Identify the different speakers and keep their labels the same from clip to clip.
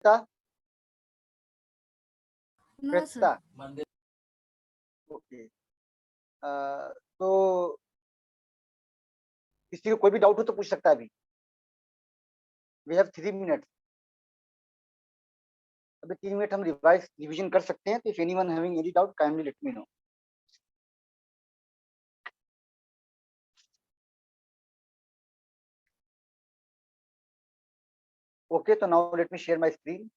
Speaker 1: No sir.
Speaker 2: Okay, तो किसी को कोई भी डाउट हो तो पूछ सकता है अभी। We have 3 minute. अभी 3 मिनट हम रिवीजन कर सकते हैं। तो if anyone having any doubt kindly let me know. Okay, तो now let me share my screen.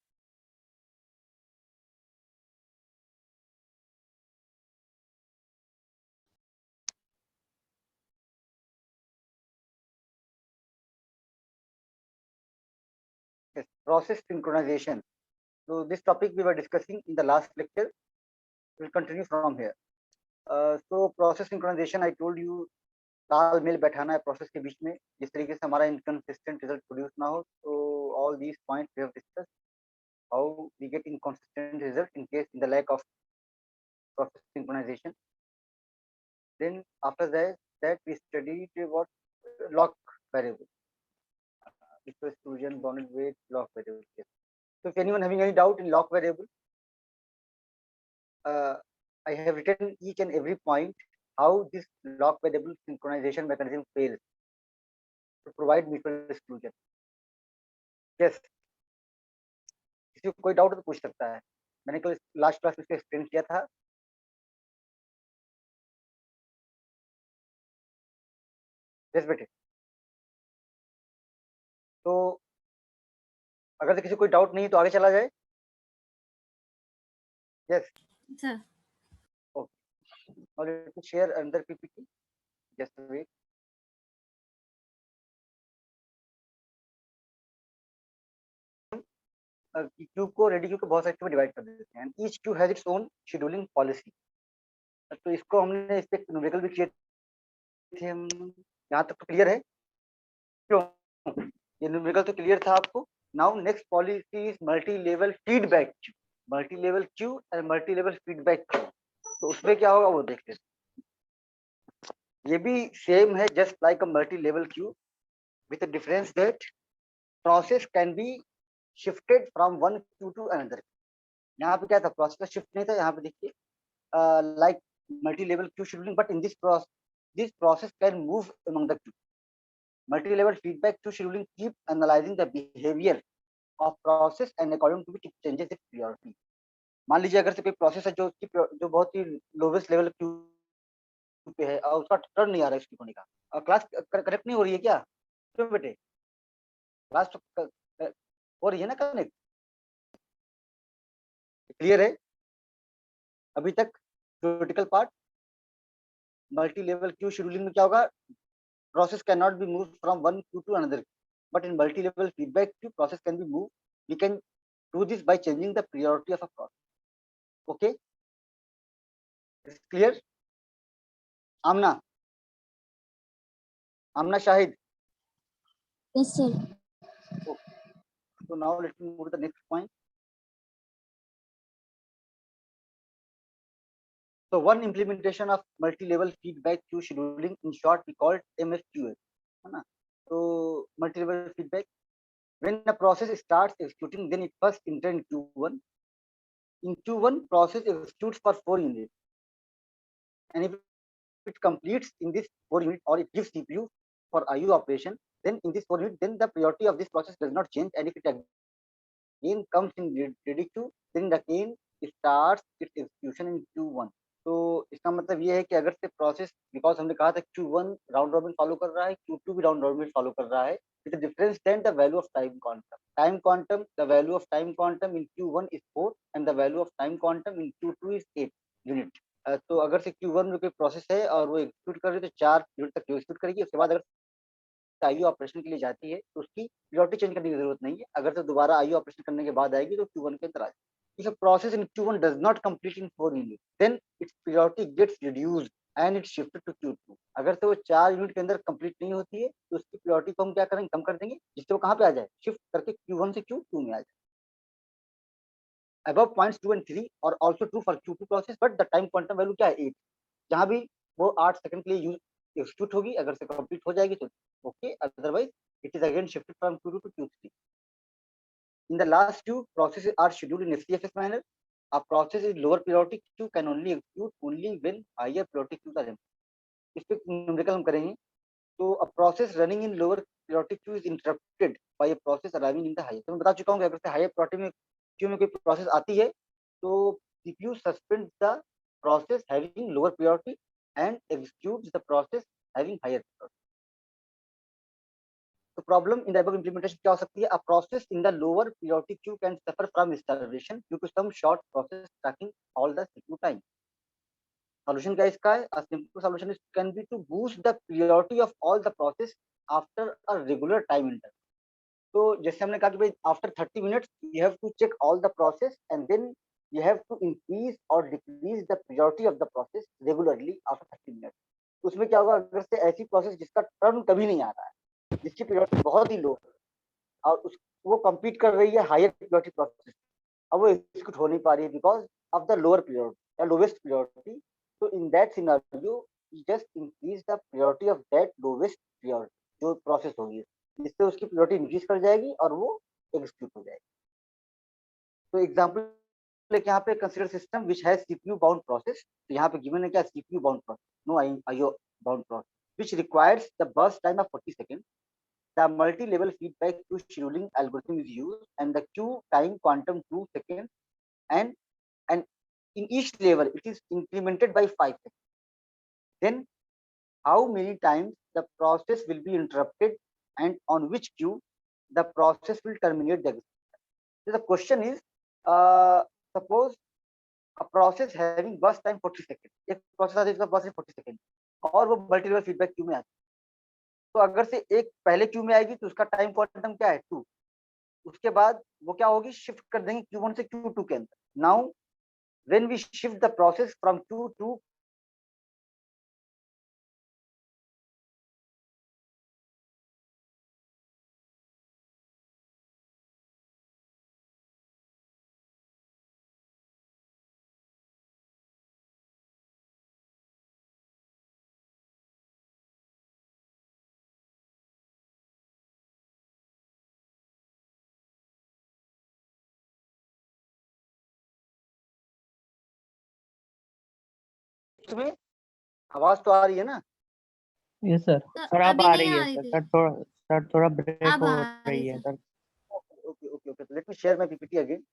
Speaker 2: Yes, process synchronization. So this topic we were discussing in the last lecture. We'll continue from here. So process synchronization, I told you, तालमेल बैठाना है process के बीच में, जिस तरीके से हमारा इनकंसिस्टेंट रिजल्ट प्रोड्यूस ना हो। तो all these points we have discuss how we get inconsistent result in case in the lack of process synchronization. Then after that we studied what lock variable, exclusion, bounded weight, lock variable. Yes. So if anyone having any doubt in lock variable, I have written each and every point how this lock variable synchronization mechanism fails to provide mutual exclusion. Yes. किसी को कोई doubt तो पूछ सकता है। मैंने कल last class में इसको एक्सप्लेन किया था। यस बेटे। तो अगर तो किसी कोई डाउट नहीं तो आगे चला जाए। Yes
Speaker 1: sir.
Speaker 2: Okay, now let me share another PPT. Just wait. Queue को रेडी क्यू को बहुत सारे क्यू में डिवाइड कर देते हैं। Each queue has its own scheduling policy. तो इसको हमने इस पे न्यूमेरिकल भी किए थे हम। यहाँ तक तो क्लियर है? क्यों? ये न्यूमेरिकल तो क्लियर था आपको। Now next policy is multi level feedback Q. Multi level Q and multi level feedback Q. तो उसमें क्या होगा वो देखते हैं। ये भी सेम है, just like a multi level Q, with a difference that process can be shifted from one queue to another. यहाँ पे क्या था, प्रोसेस का शिफ्ट नहीं था। यहाँ पे देखिए like multi level queue scheduling, but in this process can move among the queue. Multi level feedback queue scheduling keep analyzing the behavior of process and according to which it changes its priority. मान लीजिए अगर से कोई process है जो बहुत ही lowest level Q पे है और उसका टर्न नहीं आ रहा है उसकी होने का। क्लास करेक्ट नहीं हो रही है क्या? क्यों बेटे? क्लास तो हो रही है ना कनेक्ट? क्लियर है अभी तक? Critical part multi level queue scheduling में क्या होगा, process can not be move from one queue to another, but in multi level feedback queue process can be move. We can do this by changing the priority of a process. Okay, clear? Amna, Amna Shahid.
Speaker 3: Yes sir.
Speaker 2: So now let me move to the next point. So one implementation of multi-level feedback queue scheduling, in short we call it MFQS, है ना? So multi-level feedback, when the process starts executing, then it first enter in Q1. In Q1, process executes for 4 units, and if it completes in this 4 unit or it gives CPU for IO operation, then in this 4 unit, then the priority of this process does not change, and if it again comes in ready queue, then again it starts its execution in Q1. तो इसका मतलब ये है कि अगर से process, because हमने कहा था Q1 राउंड रॉबिन फॉलो कर रहा है, Q2 भी राउंड रॉबिन फॉलो कर रहा है, with the difference then the value of time quantum. Time quantum, the value of time quantum in Q1 is 4 and the value of time quantum in Q2 is 8 unit. तो अगर से Q1 में कोई process है और वो execute कर रही है तो 4 यूनिट तक एग्जीक्यूट करेगी। उसके बाद अगर आईओ ऑपरेशन के लिए जाती है तो उसकी प्रायोरिटी चेंज करने की जरूरत नहीं है। अगर तो दोबारा आईओ ऑपरेशन करने के बाद आएगी तो Q1 के अंदर आ जाएगी। If a process in Q1 does not complete in 4 units, then its priority gets reduced and it's shifted to Q2. अगर तो वो 4 यूनिट के अंदर कंप्लीट नहीं होती है तो उसकी प्रायोरिटी को हम क्या करेंगे, कम कर देंगे, जिससे वो कहाँ पे आ जाए, शिफ्ट करके Q1 से Q2 में आ जाए। Above points 2 and 3 are also true for Q2 process, but the time quantum value क्या है, 8। जहाँ भी वो 8 सेकंड के लिए यूज एग्जीक्यूट होगी, अगर से कंप्लीट हो जाएगी तो okay, otherwise it is again shifted from Q2 to Q3। In the last queue, processes are scheduled in SPFS manner. A process in lower priority queue can only execute only when higher priority queues are empty. इस पे numerical हम करेंगे. तो a process running in lower priority queue is interrupted by a process arriving in the higher. तो मैं बता चुका हूँ कि अगर से higher priority में queue में कोई process आती है तो CPU suspends the process having lower priority and executes the process having higher priority. तो problem in the above implementation क्या हो सकती है? A process in the lower priority queue can suffer from starvation due to some short process tracking all the CPU time. Solution क्या इसका है? A simple solution is can be to boost the priority of all the process after a regular time interval. तो जैसे हमने कहा कि भाई after 30 minutes you have to check all the process and then you have to increase or decrease the priority of the process regularly after 30 minutes. उसमें क्या होगा? अगर से ऐसी प्रोसेस जिसका टर्न कभी नहीं आ रहा है, जिसकी प्रायोरिटी बहुत ही लो और उस वो compete कर रही है हायर प्रायोरिटी प्रोसेस, अब वो एग्जीक्यूट हो नहीं पा रही है because of the lower priority या लोवेस्ट प्रायोरिटी. तो in that scenario just increase the priority of that lowest priority जो प्रोसेस होगी, जिससे उसकी प्रायोरिटी इंक्रीज कर जाएगी और वो एग्जीक्यूट हो जाएगी. तो एग्जांपल लाइक यहाँ पे consider system which has CPU bound process. तो यहाँ पे गिवन है क्या? CPU bound process, no IO bound process which requires the burst time of 40 second. The multi-level feedback queue scheduling algorithm is used, and the queue time quantum 2 seconds, and in each level it is incremented by 5 seconds. Then, how many times the process will be interrupted, and on which queue the process will terminate the execution? So the question is, suppose a process having burst time 40 seconds. एक process आता है जिसका burst time 40 seconds और वो multi-level feedback queue में आता है. तो अगर से एक पहले क्यू में आएगी तो उसका टाइम क्वांटम क्या है? 2. उसके बाद वो क्या होगी? शिफ्ट कर देंगे Q1 से Q2 के अंदर. Now when we shift the process from Q2 में आवाज तो आ रही है ना?
Speaker 1: Yes sir. सर आप
Speaker 3: अभी
Speaker 1: आ
Speaker 3: नहीं
Speaker 1: रही
Speaker 3: आ
Speaker 1: है
Speaker 3: रही
Speaker 1: सर.
Speaker 3: थी.
Speaker 1: सर थोड़ा ब्रेक
Speaker 3: अब
Speaker 1: हो
Speaker 3: आ
Speaker 1: रही
Speaker 3: रही
Speaker 1: है
Speaker 3: sir.
Speaker 1: Sir.
Speaker 2: Okay okay okay, late me share my PPT again.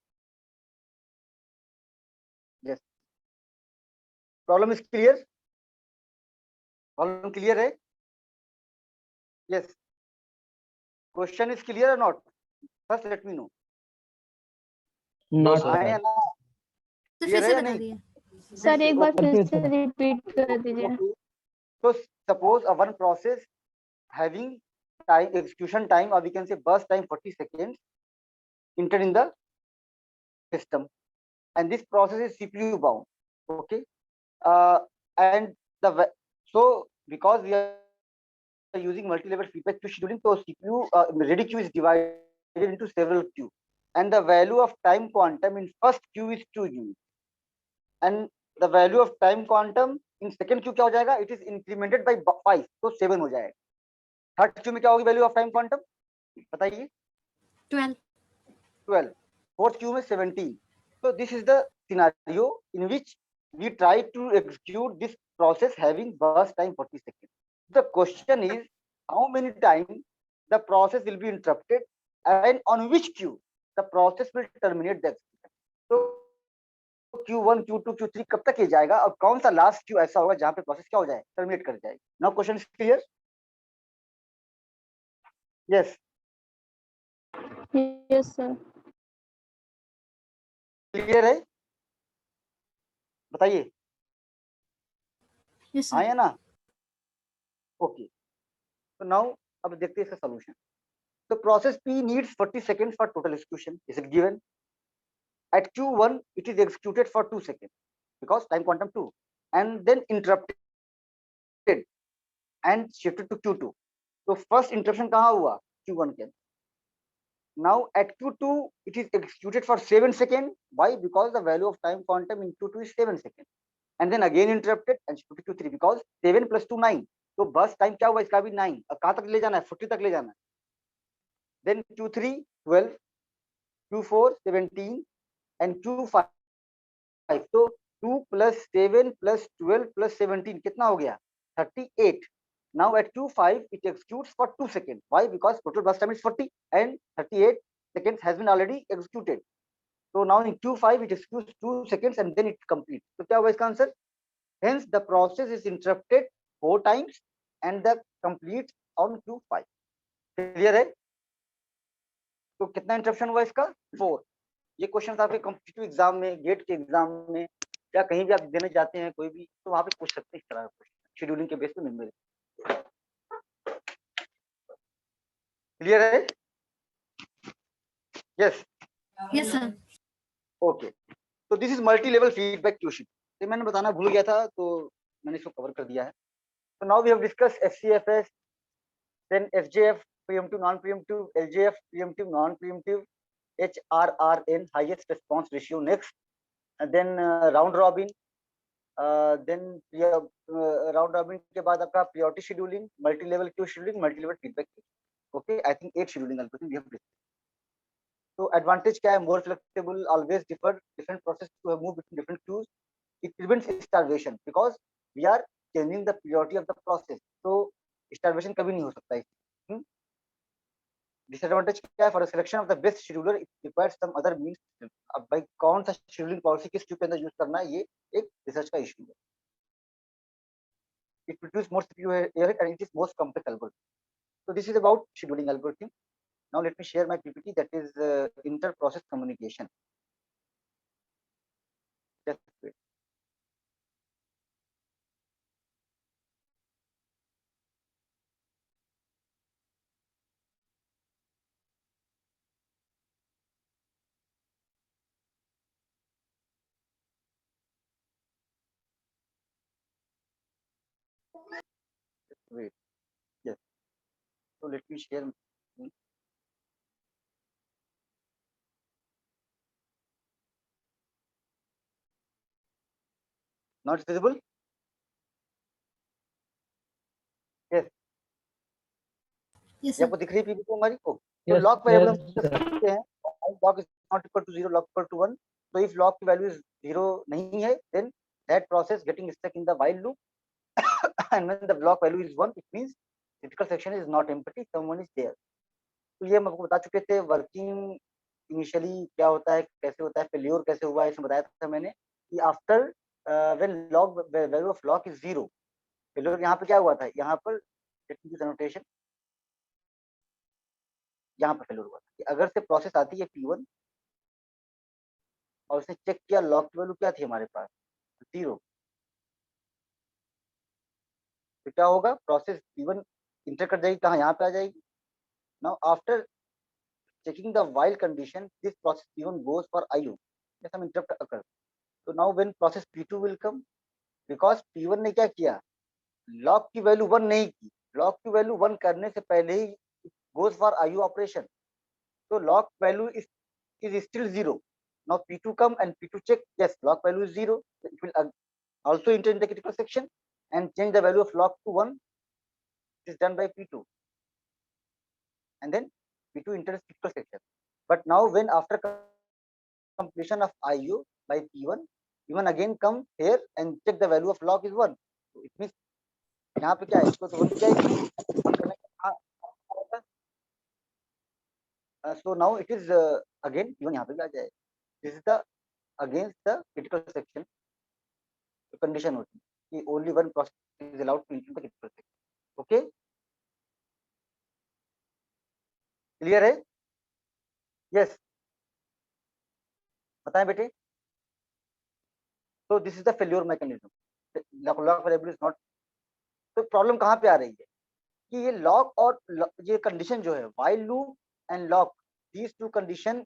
Speaker 2: Yes, problem is clear? Problem clear है? यस, क्वेश्चन इज क्लियर और not? First let me no.
Speaker 1: Not
Speaker 2: आए
Speaker 1: सर.
Speaker 2: ना?
Speaker 3: तो
Speaker 2: क्लियर
Speaker 3: फिर
Speaker 2: है
Speaker 3: से
Speaker 2: या
Speaker 3: बता
Speaker 2: नहीं?
Speaker 3: दिए.
Speaker 4: सर एक बार
Speaker 2: ओके
Speaker 4: फिर से रिपीट कर दीजिए.
Speaker 2: Okay. So suppose a one process having time execution time, or we can say burst time 40 seconds entered in the system, and this process is CPU bound. Okay, and so because we are using multi-level feedback queue scheduling, so CPU ready queue is divided into several queue, and the value of time quantum in first queue is 2 units, and the value of time quantum in second queue क्या हो जाएगा? It is incremented by 5, तो 7 हो जाएगा. Third Q में क्या होगी value of time quantum? बताइए.
Speaker 3: 12.
Speaker 2: 12. फोर्थ क्यू में 17. so this is the scenario in which we try to execute this process having burst time 40 seconds. The question is how many times the process will be interrupted and on which queue the process will terminate the execution. so Q1, Q2, Q3 कब तक ये जाएगा और कौन सा last Q ऐसा होगा जहां पे प्रोसेस क्या हो जाए? टर्मिनेट कर जाएगी. Now question is clear? Yes,
Speaker 4: yes sir.
Speaker 2: Clear है? बताइए.
Speaker 3: Yes
Speaker 2: हाँ
Speaker 3: sir.
Speaker 2: या ना? ओके. तो नाउ अब देखते हैं इसका सॉल्यूशन. तो process P needs 40 seconds for total execution. Is it given? At Q1 it is executed for 2 seconds because time quantum 2, and then interrupted and shifted to Q2. तो first interruption कहाँ हुआ? Q1 के. Now at Q2 it is executed for 7 seconds. Why? Because the value of time quantum in Q2 is 7 seconds, and then again interrupted and shifted to Q3 because 7 plus 2 9. तो बस time क्या हुआ इसका भी 9. अब कहाँ तक ले जाना है? 40 तक ले जाना है. Then Q3 12, Q4 17 and Q5, तो 2 plus 7 plus 12 plus 17 कितना हो गया 38. Now at Q5 it executes for 2 seconds. Why? Because total burst time is 40 and 38 seconds has been already executed. So now in Q5 it executes 2 seconds and then it completes. तो क्या होगा इसका answer? Hence the process is interrupted 4 times and the completes on Q5. Clear है? तो कितना interruption हुआ इसका 4. ये क्वेश्चन आपके कॉम्पिटिटिव एग्जाम में, गेट के एग्जाम में या कहीं भी आप देने जाते हैं कोई भी, तो वहां पे पूछ सकते हैं इस तरह का क्वेश्चन शेड्यूलिंग के बेस पे मेमोरी. क्लियर है? यस.
Speaker 3: Yes, sir.
Speaker 2: ओके. तो this is multi level feedback Q sheet. ये मैंने बताना भूल गया था तो मैंने इसको कवर कर दिया है. तो now we have discuss FCFS, then SJF, preemptive non preemptive, LJF preemptive non preemptive, HRRN highest response ratio next, and then round robin, then round robin के बाद आपका priority scheduling, multi level queue scheduling, multi level feedback. Okay, I think 8 scheduling algorithm we have discussed. So advantage क्या है? More flexible, always different process to move between different queues. It prevents starvation because we are changing the priority of the process. So starvation कभी नहीं हो सकता है. Disadvantage क्या है? For selection of the best scheduler it requires some other means. अब भाई कौन सा शेड्यूलिंग पॉलिसी किस क्यू के अंदर यूज करना है, ये एक रिसर्च का इशू है. It produce more CPU error and it is most complex algorithm. So this is about scheduling algorithm. Now let me share my PPT, that is inter-process communication. Just wait. Just wait. Yes. So let me share. Not visible? Yes.
Speaker 3: Yes,
Speaker 2: ये
Speaker 3: sir.
Speaker 2: आपको दिख रही है PPT हमारी को? तो
Speaker 1: Yes,
Speaker 2: lock variable हम
Speaker 1: yes,
Speaker 2: discuss
Speaker 1: sir.
Speaker 2: करते हैं. Lock is not equal to 0, lock equal to 1. तो इफ लॉक की वैल्यू इज 0 नहीं है, then that process getting stuck in the while loop. And when the block value is 1, it means critical section is not empty, someone is there. तो ये हम आपको बता चुके थे. वर्किंग इनिशियली क्या होता है, कैसे होता है, फेल्योर कैसे हुआ है, इसमें बताया था मैंने कि after when log value of lock is 0, failure यहाँ पे क्या हुआ था, यहाँ पर नोटेशन, यहाँ पर फेल्योर हुआ था कि अगर से प्रोसेस आती है P1 और उसने चेक किया लॉक की वैल्यू क्या थी हमारे पास 0, तो क्या होगा, प्रोसेस P1 इंटर कर जाएगी कहाँ, यहाँ पे आ जाएगी. Now after checking the while condition, this process P1 goes for IO. Yes, some interrupt occurs. So now when process P2 will come, because P1 ने क्या किया, लॉक की वैल्यू 1 नहीं की, लॉक की वैल्यू 1 करने से पहले ही goes for IO operation. So lock value is still 0. Now P2 come and P2 check, yes, lock value is 0. It will also enter in the critical section and change the value of lock to 1. It is done by P2. And then P2 enters critical section. But now when after completion of IO by P1, P1 again come here and check the value of log is 1. So it means यहाँ पे क्या है, इसको तो 1 किया है. So now it is again P1 यहाँ पे भी आ जाए. This is the against the critical section. तो condition होती है कि only one process is allowed to enter the critical section. Okay? Clear है? Yes. बताएं बेटे. So this is the failure mechanism. Lock variable is not. तो problem कहाँ पे आ रही है कि ये लॉक और ये कंडीशन जो है while loop and lock, these two condition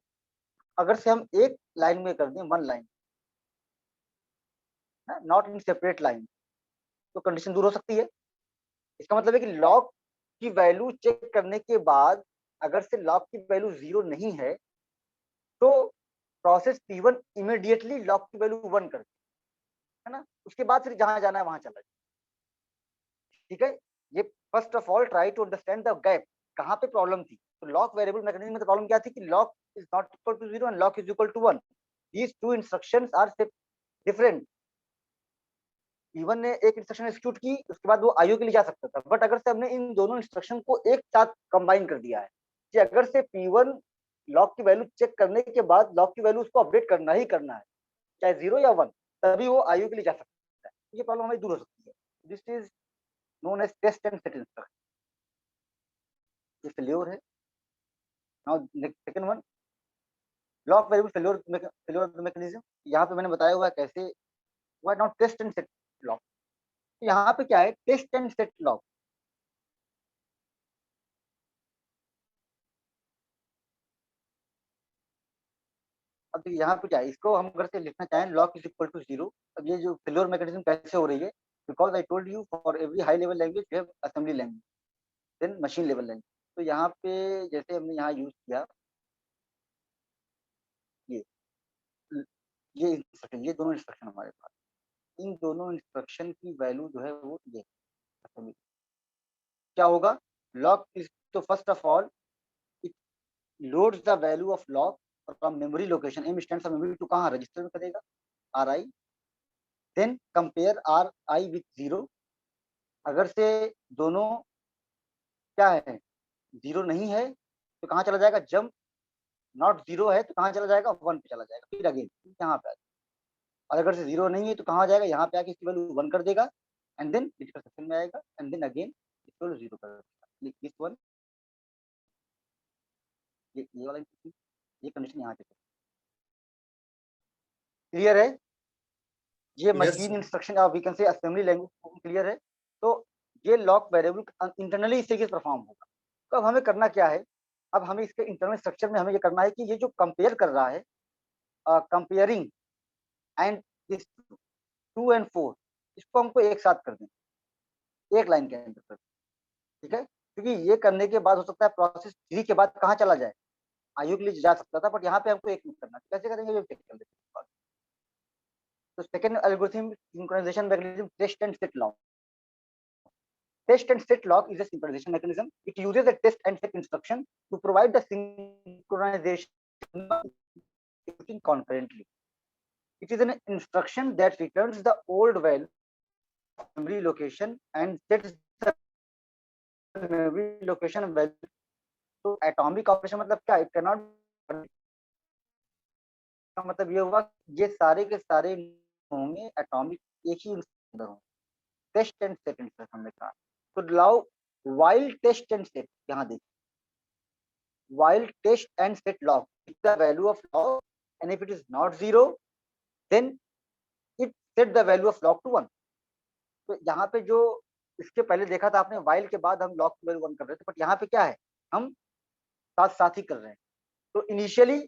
Speaker 2: अगर से हम एक लाइन में कर दें, one line, not in separate line, तो कंडीशन दूर हो सकती है. इसका मतलब है कि लॉक की वैल्यू चेक करने के बाद अगर से लॉक की वैल्यू 0 नहीं है तो प्रोसेस P1 इमीडिएटली लॉक की वैल्यू 1 कर, है ना, उसके बाद फिर जहां जाना है वहां चला जाए. ठीक है, ये first of all try to understand the gap, कहाँ पे प्रॉब्लम थी. तो लॉक वेरिएबल मैकेनिज्म में तो प्रॉब्लम क्या थी कि lock is not equal to 0 and lock is equal to 1. These two instructions are different. P1 ने एक इंस्ट्रक्शन एग्जीक्यूट की, उसके बाद वो IO के लिए जा सकता था, बट अगर से हमने इन दोनों इंस्ट्रक्शन को एक साथ कंबाइन कर दिया है कि अगर से P1 लॉक की वैल्यू चेक करने के बाद लॉक की वैल्यू उसको अपडेट करना ही करना है, चाहे 0 या 1, तभी वो IO के लिए जा सकता है. ये प्रॉब्लम हमें दूर हो सकती है. This is known as test and set instruction. ये फेल्योर है. Now second one, lock variable failure of the mechanism. यहाँ पे मैंने बताया हुआ है कैसे हुआ. Now test and set lock. यहाँ पे क्या है, टेस्ट एंड सेट लॉक. अब यहाँ पे क्या है, इसको हम अगर से लिखना चाहें लॉक इज इक्वल टू 0. अब ये जो फेल्योर मैकेनिज्म कैसे हो रही है, because I told you for every high level language we have assembly language then machine level language. तो यहाँ पे जैसे हमने यहाँ यूज किया ये ये इंस्ट्रक्शन, ये दोनों इंस्ट्रक्शन हमारे पास, इन दोनों इंस्ट्रक्शन की वैल्यू जो है वो ये असेंबली. क्या होगा, लॉक इज, तो first of all it loads the value of lock from memory location. M stands for memory to कहाँ, रजिस्टर में करेगा RI. Then compare RI with 0. अगर से दोनों क्या है, 0 नहीं है तो कहाँ चला जाएगा, जंप. नॉट 0 है तो कहाँ चला जाएगा, 1 पे चला जाएगा. फिर अगेन यहाँ पे. और अगर से 0 नहीं है तो कहाँ जाएगा, यहाँ पे आके इसकी वैल्यू 1 कर देगा एंड देन क्रिटिकल सेक्शन में आएगा एंड देन अगेन इसको 0 कर देगा. दिस वन, ये वाला, ये कंडीशन यहाँ पे क्लियर है. ये machine instruction we can say assembly language clear है. तो ये लॉक वेरिएबल इंटरनली इस तरीके से परफॉर्म होगा. तो अब हमें करना क्या है, अब हमें इसके इंटरनल स्ट्रक्चर में हमें ये करना है कि ये जो कंपेयर कर रहा है, कंपेयरिंग एंड दिस 2 and 4, इसको हमको एक साथ कर दें, एक लाइन के अंदर कर दें. ठीक है, क्योंकि ये करने के बाद हो सकता है प्रोसेस 3 के बाद कहाँ चला जाए, IO के लिए जा सकता था, बट यहाँ पे हमको एक मिनट करना. कैसे करेंगे, ये चेक कर लेते हैं. तो second algorithm synchronisation mechanism, test and set lock. Test and set lock is a synchronization mechanism. It uses a test and set instruction to provide the synchronization concurrently. It is an instruction that returns the old value of memory location and sets the memory location value. तो atomic operation मतलब क्या, it cannot, का मतलब ये हुआ ये सारे के सारे होंगे एटॉमिक एक ही अंदर होंगे. टेस्ट एंड सेट इंस्ट्रक्शन हमने कहा. तो लाओ while test and set, यहाँ देखिए, while test and set log the value of log and if it is not 0 then it set the value of log to 1. तो यहाँ पे जो इसके पहले देखा था आपने, while के बाद हम log की वैल्यू 1 कर रहे थे, बट यहाँ पे क्या है, हम साथ साथ ही कर रहे हैं. तो initially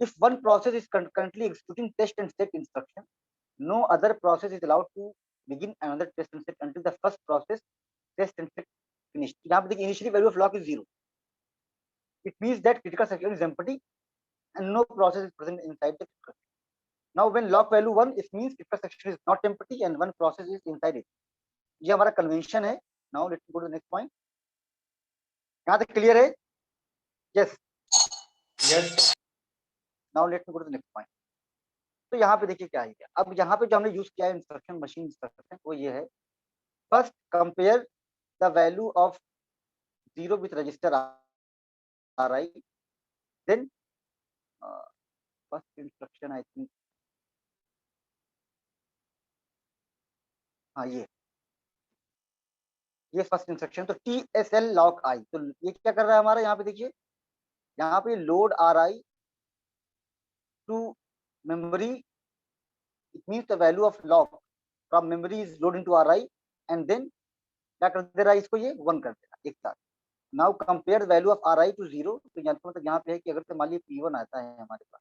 Speaker 2: if one process is currently executing test and set instruction, no other process is allowed to begin another test and set until the first process test and set finished. यहाँ पे देखिए initially value of log is 0. It means that critical section is empty and no process is present inside the critical section. Now when log value 1, it means critical section is not empty and one process is inside it. ये हमारा convention है. Now let's go to the next point. यहाँ तक clear है? Yes.
Speaker 5: Yes.
Speaker 2: Now let me go to the next point. तो यहाँ पे देखिए क्या है. अब यहाँ पे जो हमने यूज किया है इंस्ट्रक्शन, मशीन इंस्ट्रक्शन, वो ये है. First compare the value of 0 with register RI. Then first instruction I think, हाँ ये फर्स्ट इंस्ट्रक्शन. तो TSL लॉक I. तो ये क्या कर रहा है हमारा, यहाँ पे देखिए, यहाँ पे load RI to memory. It means the value of lock from memory is load into RI and then क्या कर दे रहा है, इसको ये 1 कर देगा एक साथ. Now compare value of RI to 0. तो मतलब यहाँ पे है कि अगर से मान लीजिए P1 आता है हमारे पास,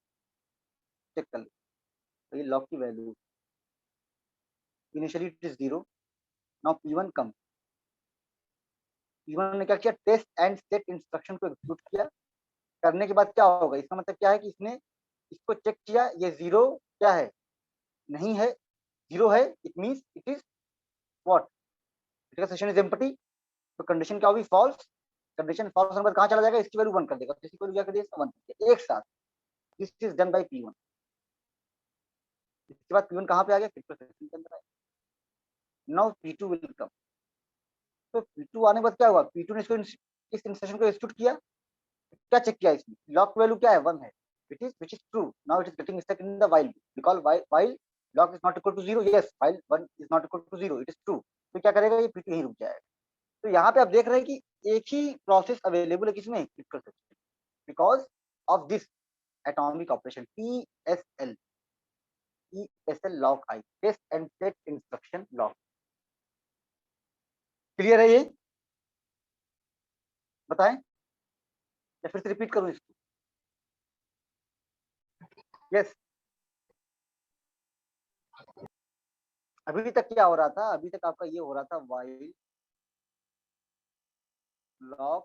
Speaker 2: चेक कर ले, तो ये लॉक की value initially it is 0. Now P1 come, P1 ने क्या किया, टेस्ट एंड सेट इंस्ट्रक्शन को एग्जीक्यूट किया. करने के बाद क्या होगा, इसका मतलब क्या है कि इसने इसको चेक किया, ये 0 क्या है, नहीं है, 0 है. It means it is what, critical section is empty. तो कंडीशन क्या होगी, फॉल्स. कंडीशन फॉल्स होने के बाद कहाँ चला जाएगा, इसकी वैल्यू 1 कर देगा, तो इसकी वैल्यू क्या कर देगा 1 कर देगा एक साथ। This is done by P1। इसके बाद P1 कहाँ पे आ गया, क्रिटिकल सेक्शन के अंदर आया। Now P2 will come. तो P2 आने के बाद क्या हुआ, P2 ने इसको इस इंस्ट्रक्शन को एग्जीक्यूट किया, क्या चेक किया इसमें, लॉक वैल्यू क्या है 1 है, which is true. Now it is getting stuck in the while loop because while log is not equal to 0, yes, while 1 is not equal to 0, it is true. तो क्या करेगा ये P2 यहीं रुक जाएगा। तो यहाँ पे आप देख रहे हैं कि एक ही प्रोसेस अवेलेबल है किसमें, critical section, because of this atomic operation TSL lock आई, test and set instruction lock. Clear है ये, बताएं या फिर से रिपीट करूं इसको। यस, अभी तक क्या हो रहा था, अभी तक आपका ये हो रहा था while log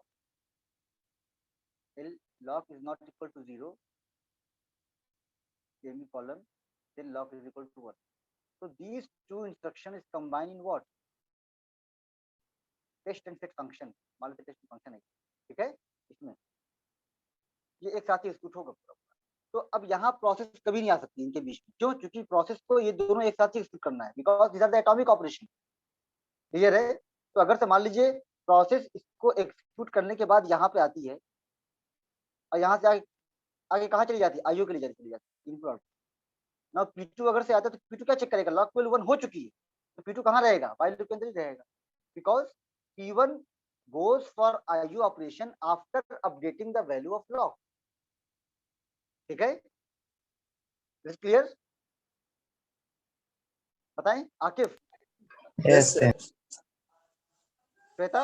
Speaker 2: is not equal to 0, semicolon, then log is equal to 1. So these two instructions is combined in what, test and set function, मान लेते टेस्ट फंक्शन है, ठीक है, इसमें ये एक साथ ही एग्जीक्यूट होगा पूरा। तो अब यहाँ प्रोसेस कभी नहीं आ सकती इनके बीच में, क्यों, क्योंकि प्रोसेस को ये दोनों एक साथ ही एग्जीक्यूट करना है, because these are the atomic operation. Clear है। तो अगर से मान लीजिए प्रोसेस इसको एग्जीक्यूट करने के बाद यहाँ पे आती है और यहाँ से आगे कहाँ चली जाती है, आईओ के लिए चली जाती है इनपुट। नाउ P2 अगर से आता है तो P2 क्या चेक करेगा, लॉक वैल्यू 1 हो चुकी है, तो P2 कहाँ रहेगा, व्हाइल लूप के अंदर ही रहेगा, because P1 goes for IO operation after updating the value of log। ठीक है, इज क्लियर, बताएं Akif,
Speaker 1: Yes, sir.
Speaker 2: Shweta,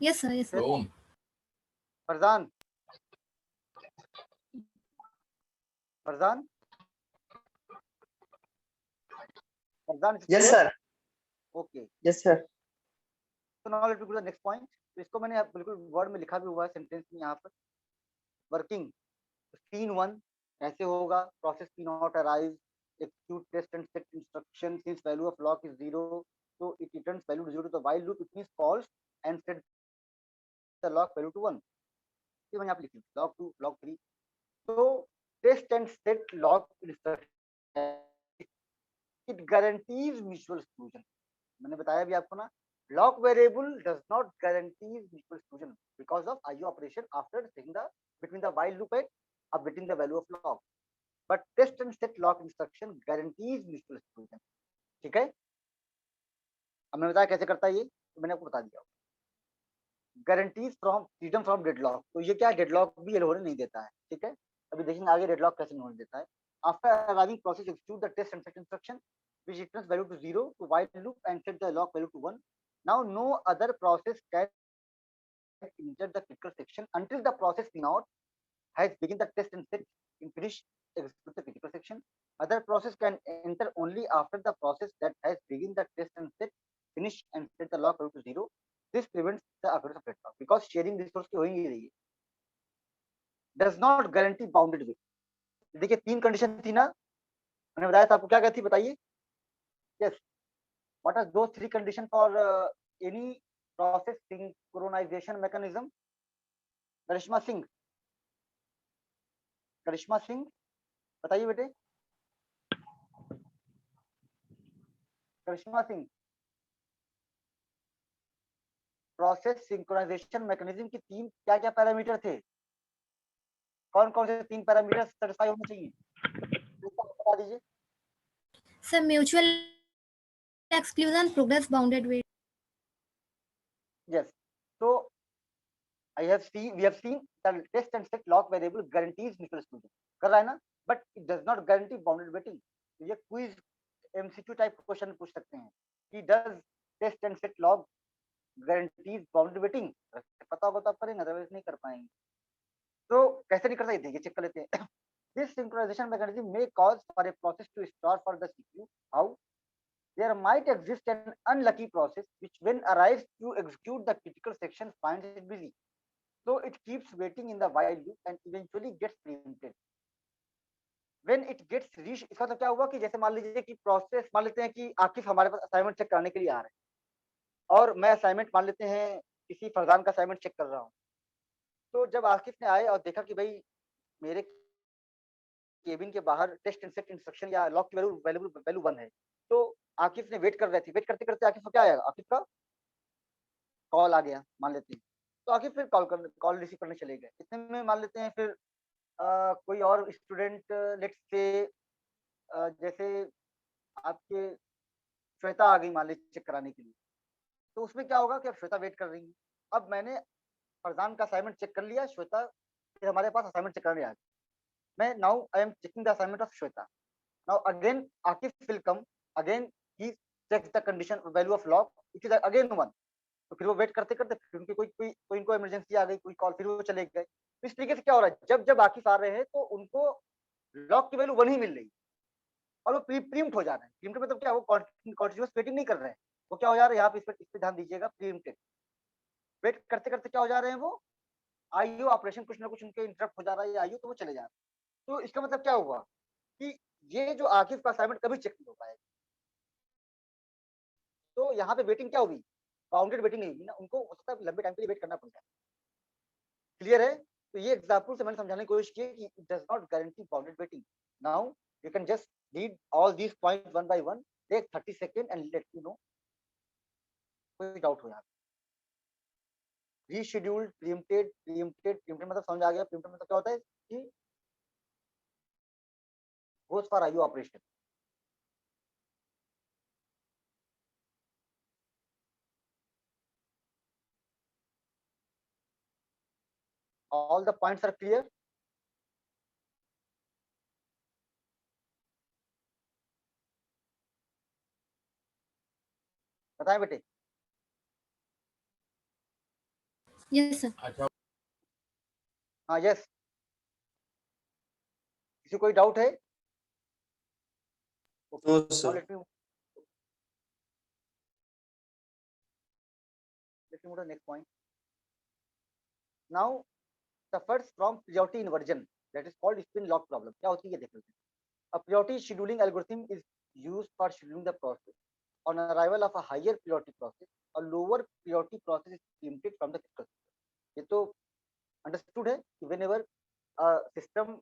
Speaker 3: Yes, sir. Yes, sir.
Speaker 2: Farzan, Farzan, Farzan,
Speaker 1: Yes, sir.
Speaker 2: Okay.
Speaker 1: Yes, sir.
Speaker 2: तो now let's go to the next point. तो इसको मैंने बिल्कुल word में लिखा भी हुआ है सेंटेंस में यहाँ पर, वर्किंग सीन 1 ऐसे होगा, process P not arrive, execute test and set instruction since value of log is 0, so it returns value to 0 to the while loop, it means false and set the log value to 1। ये मैंने आप लिखी log 2 log 3। so test and set log instruction it guarantees mutual exclusion। मैंने बताया भी आपको ना, log variable does not guarantee mutual exclusion because of IO operation after setting the between the while loop and updating the value of log, but test and set log instruction guarantees mutual exclusion। ठीक है, अब मैंने बताया कैसे करता है ये, तो मैंने आपको बता दिया। Guarantees from freedom from deadlock, तो ये क्या है, डेडलॉक भी ये होने नहीं देता है। ठीक है, अभी देखेंगे आगे डेडलॉक कैसे होने देता है। After arriving process execute the test and set instruction which returns value to 0 to while loop and set the log value to 1। now no other process can enter the critical section until the process P naught has begin the test and set in finish execute the critical section। other process can enter only after the process that has begin the test and set finish and set the log value to 0। this prevents the occurrence of deadlock because sharing resource की हो ही नहीं रही है। does not guarantee bounded width। देखिए तीन condition थी ना, मैंने बताया था आपको, क्या कहती बताइए। yes, what are those three conditions for any process synchronization mechanism? करिश्मा सिंह, करिश्मा सिंह बताइए बेटे, करिश्मा सिंह। प्रोसेस सिंक्रोनाइजेशन मैकेनिज्म की तीन क्या क्या पैरामीटर थे, कौन कौन से तीन पैरामीटर सेटिस्फाई होने चाहिए, बता दीजिए।
Speaker 3: Sir, mutual exclusion, progress bounded weight.
Speaker 2: yes, so we have seen that test and set log variable guarantees mutual exclusion, कर रहा है ना, but it does not guarantee bounded weighting। तो ये क्विज एमसीक्यू टाइप क्वेश्चन पूछ सकते हैं कि does test and set lock guarantees bounded weighting। पता होगा तो आप करेंगे, अदरवाइज नहीं कर पाएंगे। तो कैसे नहीं कर सकते, देखिए चेक कर लेते हैं। this synchronization mechanism may cause for a process to start for the CPU। how? there might exist an unlucky process which when arrives to execute the critical section finds it busy, so it keeps waiting in the while loop and eventually gets preempted when it gets reached। इसका तो क्या हुआ कि जैसे मान लीजिए कि process, मान लेते हैं कि आकिफ हमारे पास असाइनमेंट चेक करने के लिए आ रहे हैं, और मैं असाइनमेंट मान लेते हैं किसी फरजान का असाइनमेंट चेक कर रहा हूँ। तो जब आकिफ ने आए और देखा कि भाई मेरे केबिन के बाहर टेस्ट एंड सेट इंस्ट्रक्शन या लॉक की वैल्यू 1 है, तो आकिफ ने वेट कर रहे थे, वेट करते करते आकिफ को क्या आया, आकिफ का कॉल आ गया मान लेते हैं, तो आकिफ फिर कॉल रिसीव करने चले गए। इतने में मान लेते हैं फिर कोई और स्टूडेंट लेट्स से जैसे आपके श्वेता आ गई मान लीजिए चेक कराने के लिए, तो उसमें क्या होगा कि अब श्वेता वेट कर रही है। अब मैंने फरजान का असाइनमेंट चेक कर लिया, श्वेता फिर हमारे पास असाइनमेंट चेक करने आ गई। मैं now I am checking the assignment of Shweta. Now again Akif will come, again he checks the condition value of lock, it is again 1। तो फिर वो वेट करते करते फिर उनकी कोई इनको इमरजेंसी आ गई, कोई कॉल, फिर वो चले गए। तो इस तरीके से क्या हो रहा है, जब जब आकिफ आ रहे हैं तो उनको लॉक की वैल्यू 1 ही मिल रही है और वो प्रीम्प्ट हो जा रहे हैं। प्रीम्प्ट मतलब क्या, वो कॉन्टिन्यूअस वेटिंग नहीं कर रहे हैं, वो क्या हो जा रहे हैं, यहाँ पे इस पे ध्यान दीजिएगा, प्रीम्प्टेड वेट करते करते क्या हो जा रहे हैं, वो आईओ ऑपरेशन कुछ ना कुछ उनके इंटरप्ट हो जा रहा है, आईओ तो वो चले जा रहे हैं। तो इसका मतलब क्या हुआ कि ये जो आकिफ का असाइनमेंट कभी चेक नहीं हो पाएगा। तो यहाँ पे वेटिंग क्या होगी, बाउंडेड वेटिंग नहीं होगी ना, उनको हो सकता है लंबे टाइम के लिए वेट करना पड़ जाए। क्लियर है? तो ये एग्जांपल से मैंने समझाने की कोशिश की कि it does not guarantee bounded waiting. Now you can just read all these points one by one, take 30 second and let you know कोई डाउट हो यहाँ पे। रीशेड्यूल्ड, प्रीएम्प्टेड मतलब समझ आ गया। प्रीएम्प्टेड मतलब क्या होता है कि goes for IO operation. All the points are clear? बताएं बेटे।
Speaker 3: Yes, sir.
Speaker 2: हाँ यस, किसी कोई डाउट है?
Speaker 5: No,
Speaker 2: Now
Speaker 5: sir.
Speaker 2: let me move to the next point. Now suffers from priority inversion, that is called spin lock problem. क्या होती है ये देख लेते हैं। A priority scheduling algorithm is used for scheduling the process. On arrival of a higher priority process, a lower priority process is preempted from the critical system. ये तो understood है कि whenever a system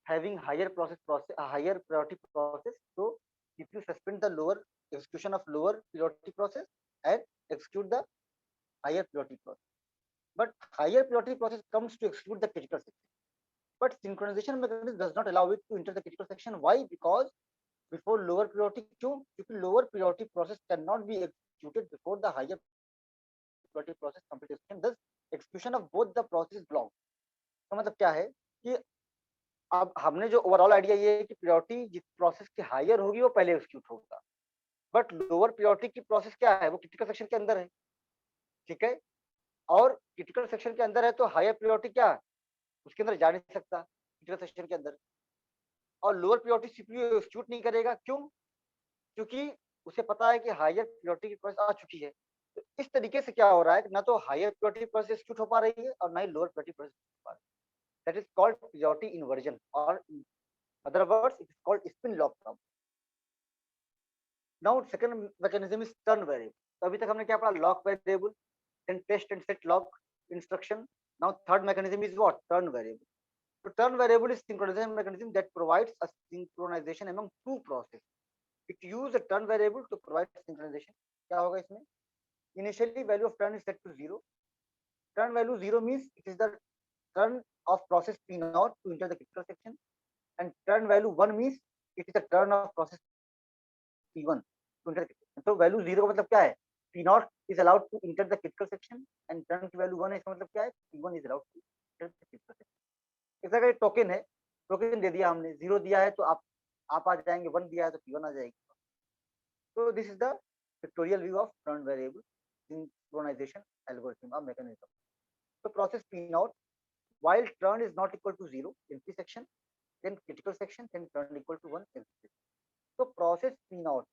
Speaker 2: having higher a higher priority process, so if you suspend the lower execution of lower priority process and execute the higher priority process, but higher priority process comes to execute the critical section, but synchronization mechanism does not allow it to enter the critical section. Why? Because before lower priority, क्यों? क्योंकि lower priority process cannot be executed before the higher priority process completion, thus execution of both the process is blocked. तो मतलब क्या है कि अब हमने जो ओवरऑल आइडिया ये है कि प्रायोरिटी जिस प्रोसेस की हायर होगी वो पहले एग्जीक्यूट होगा, बट लोअर प्रायोरिटी की प्रोसेस क्या है, वो क्रिटिकल सेक्शन के अंदर है। ठीक है, और क्रिटिकल सेक्शन के अंदर है तो हायर प्रायोरिटी क्या है, उसके अंदर जा नहीं सकता क्रिटिकल सेक्शन के अंदर, और लोअर प्रायोरिटी सीपीयू एग्जीक्यूट नहीं करेगा। क्यों? क्योंकि उसे पता है कि हायर प्रायोरिटी की प्रोसेस आ चुकी है। तो इस तरीके से क्या हो रहा है, ना तो हायर प्रायोरिटी प्रोसेस एग्जीक्यूट हो पा रही है और ना ही लोअर प्रायोरिटी प्रोसेस हो पा रही है। That is called priority inversion, और other words it is called spin lock problem. Now second mechanism is turn variable. तो अभी तक हमने क्या पढ़ा, lock variable, then test and set lock instruction. Now third mechanism is what, turn variable. So turn variable is synchronization mechanism that provides a synchronization among two processes. It uses a turn variable to provide synchronization. क्या होगा इसमें? Initially value of turn is set to 0. Turn value 0 means it is the turn of process P0 to enter the critical section, and turn value 1 means it is the turn of process P1 to enter the critical section. तो value 0 का मतलब क्या है? P0 is allowed to enter the critical section, and turn की value 1 है, इसका मतलब क्या है? P1 is allowed to enter the critical section. ऐसा का टोकन है, टोकन दे दिया हमने, 0 दिया है तो आप आ जाएंगे, 1 दिया है तो P1 आ जाएगी। तो this is the pictorial view of turn variable synchronisation algorithm और मैकेनिज्म। तो process P0 while turn is not equal to 0 empty section, then critical section, then turn equal to 1 empty section. तो process P0,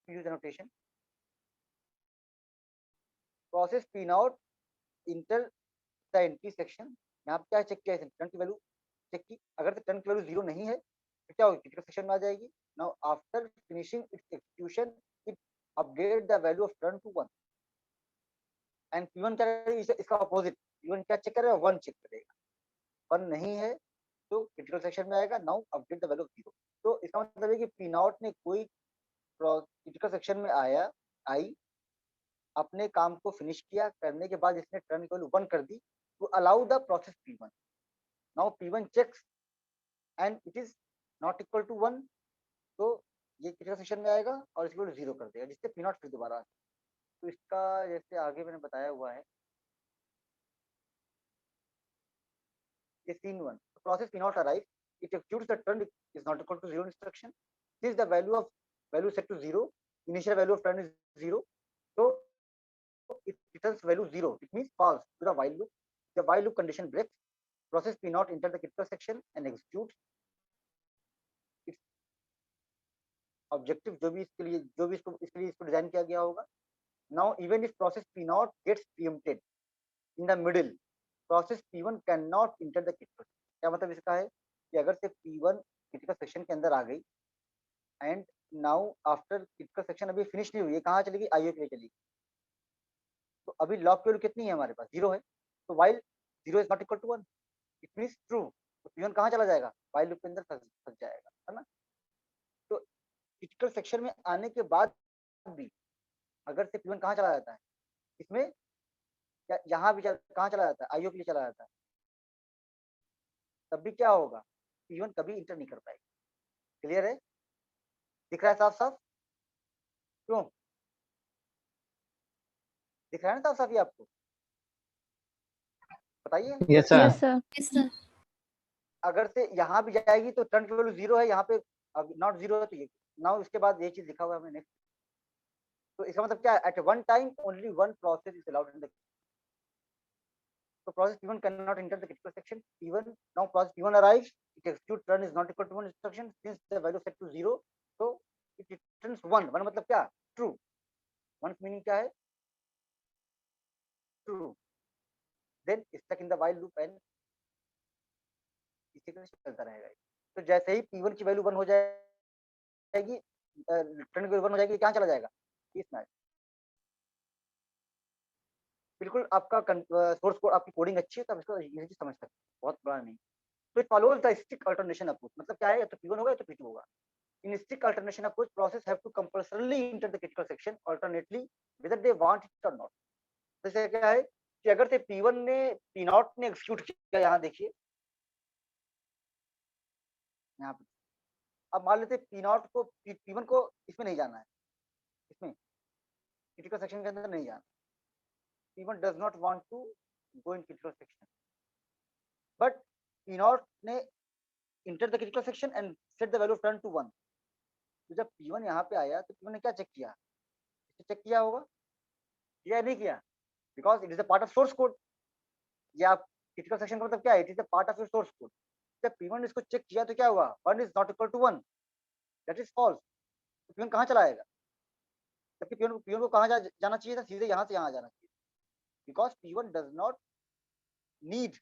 Speaker 2: use annotation, process P0 enter the entry section. यहाँ पे क्या check किया है, turn की value check की, अगर turn की वैल्यू 0 नहीं है तो क्या होगी, क्रिटिकल सेक्शन में आ जाएगी। Now after finishing its execution it update the value of turn to 1 and P1 क्या करेगा, इसका अपोजिट, P1 क्या चेक करेगा, 1 चेक करेगा। 1 नहीं है तो क्रिटिकल सेक्शन में आएगा, now update the value of 0। तो इसका मतलब है कि P0 ने कोई क्रिटिकल सेक्शन में आई, अपने काम को फिनिश किया, करने के बाद इसने टर्न की वैल्यू 1 कर दी, to allow the process P1. Now P1 checks and it is not equal to 1, तो ये क्रिटिकल सेक्शन में आएगा और इसको 0 कर देगा, जिससे P0 फिर दोबारा। तो इसका जैसे आगे मैंने बताया हुआ है, ये scene 1, process P0 arrives, it executes the turn is not equal to 0 instruction. Since the value set to 0, initial value of turn is 0, so it returns value 0. It means false to the while loop. The while loop condition breaks. Process P0 enter the critical section and executes its objective, जो भी इसके लिए इसको design किया गया होगा। Now even if process P0 gets preempted in the middle, process P1 cannot enter the critical. क्या मतलब इसका है कि अगर से P1 critical section के अंदर आ गई and now after critical section अभी फिनिश नहीं हुई है, कहाँ चली गई, IO के लिए चली गई, तो अभी लॉक की वैल्यू कितनी है हमारे पास, 0 है। तो while 0 is not equal to 1, it means true, तो P1 कहाँ चला जाएगा, while लूप के अंदर फंस जाएगा, है ना। तो क्रिटिकल सेक्शन में आने के बाद भी अगर से P1 कहाँ चला जाता है, इसमें यहाँ भी कहाँ चला जाता है, IO के लिए चला जाता है, तब भी क्या होगा, P1 कभी इंटर नहीं कर पाएगा। क्लियर है, दिख रहा है साफ साफ, क्यों दिख रहा है ना साफ साफ ये आपको, बताइए।
Speaker 1: Yes, sir.
Speaker 4: Yes, sir.
Speaker 3: Yes, sir.
Speaker 2: अगर से यहाँ भी जाएगी तो टर्न की वैल्यू 0 है, यहाँ पे अब नॉट 0 है, तो ये नाउ इसके बाद ये चीज लिखा हुआ है मैंने। तो इसका मतलब क्या है, at one time only one process is allowed in the, so process P1 cannot enter the critical section. Now process P1 arrives, it execute turn is not equal to 1 instruction, since the value set to 0, so it returns 1 मतलब क्या, true, 1 meaning क्या है, true, then stuck in the while loop and इसी तरह चलता रहेगा। तो जैसे ही P1 की वैल्यू 1 हो जाएगी, टर्न की वैल्यू 1 हो जाएगी, कहाँ चला जाएगा, इसमें। बिल्कुल आपका सोर्स कोड, आपकी कोडिंग अच्छी है तो आप इसको ये चीज समझ सकते हैं, बहुत बड़ा नहीं। तो it follows the stick alternation approach, मतलब क्या है, या तो P1 होगा या तो P2 होगा। In strict alternation approach process have to compulsorily enter the critical section alternately whether they want it और नॉट। जैसे क्या है कि अगर से P1 ने P0 ने एग्जीक्यूट किया, यहाँ देखिए, यहाँ पे अब मान लेते P0 को P1 को इसमें नहीं जाना है, इसमें क्रिटिकल सेक्शन के अंदर नहीं जाना, P1 does not want to go in critical section, but P0 ने enter the critical section and set the value of turn to 1। तो जब P1 यहाँ पे आया तो P1 ने क्या चेक किया, चेक किया होगा, किया नहीं किया, because it is a part of source code। या आप critical section का मतलब क्या है, it is a part of your source code। जब P1 ने इसको चेक किया तो क्या हुआ, 1 is not equal to 1, that is false। तो P1 कहाँ चला आएगा, जबकि P1 को कहाँ जाना चाहिए था, सीधे यहाँ से यहाँ जाना चाहिए, because P1 does not need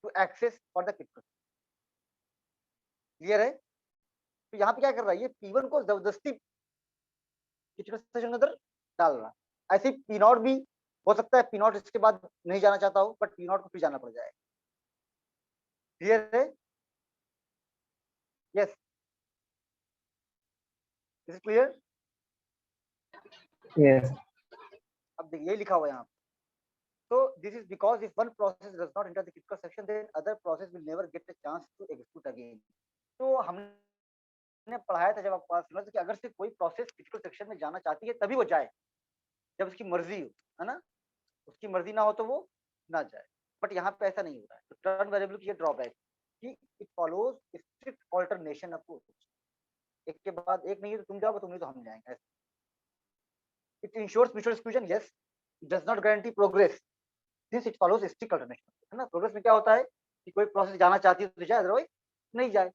Speaker 2: to access for the critical। Clear है। तो यहाँ पे क्या कर रहा है, ये P1 को जबरदस्ती क्रिटिकल सेक्शन के अंदर डाल रहा है। ऐसे P0 भी हो सकता है, P0 इसके बाद नहीं जाना चाहता हो, बट P0 को फिर जाना पड़ जाएगा। क्लियर है, yes, is it clear.
Speaker 1: Yes.
Speaker 2: अब देखिए ये लिखा हुआ है यहाँ पे, so this is because if one process does not enter the critical section, then other process will never get a chance to execute again। तो हमने पढ़ाया था जब आपको समझ कि अगर से कोई प्रोसेस क्रिटिकल सेक्शन में जाना चाहती है तभी वो जाए, जब उसकी मर्जी हो, है ना, उसकी मर्जी ना हो तो वो ना जाए, बट यहाँ पे ऐसा नहीं हो रहा है। तो टर्न वेरिएबल की ये ड्रॉबैक कि it follows strict alternation approach, एक के बाद एक नहीं है तो तुम जाओगे, तुम नहीं तो हम जाएंगे। It ensures mutual exclusion, yes, it does not guarantee progress since it follows strict alternation, है ना। प्रोग्रेस में क्या होता है कि कोई प्रोसेस जाना चाहती है तो जाए, अदरवाइज नहीं जाए।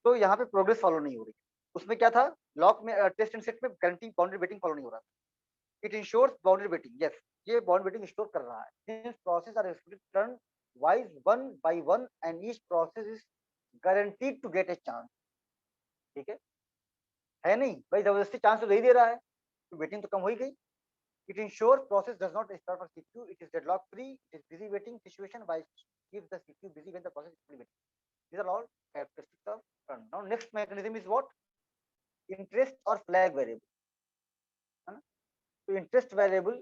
Speaker 2: तो यहाँ पे प्रोग्रेस फॉलो नहीं हो रही, उसमें क्या था, लॉक में टेस्ट एंड सेट में गारंटी बाउंड्री वेटिंग फॉलो नहीं हो रहा था। It ensures boundary waiting, yes, ये बाउंड्री वेटिंग इंश्योर कर रहा है, since process are expected turn wise one by one and each process is guaranteed to get a chance. ठीक है, है नहीं भाई, जबरदस्ती चांस तो दे ही दे रहा है, तो वेटिंग तो कम हो ही गई। It ensure process does not start for CPU, it is deadlock free, it is busy waiting situation bye keep the CPU busy when the process is fully waiting. These are all characteristics of run. Now next mechanism is what? Interest or flag variable, है ना? तो interest variable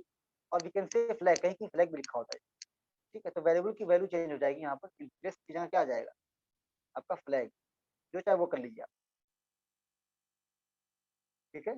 Speaker 2: और we can से flag, कहीं की flag भी लिखा होता है, ठीक है। तो वेरिएबल की वैल्यू चेंज हो जाएगी, यहाँ पर इंटरेस्ट की जगह क्या आ जाएगा आपका फ्लैग, जो चाहे वो कर लीजिए आप, ठीक है।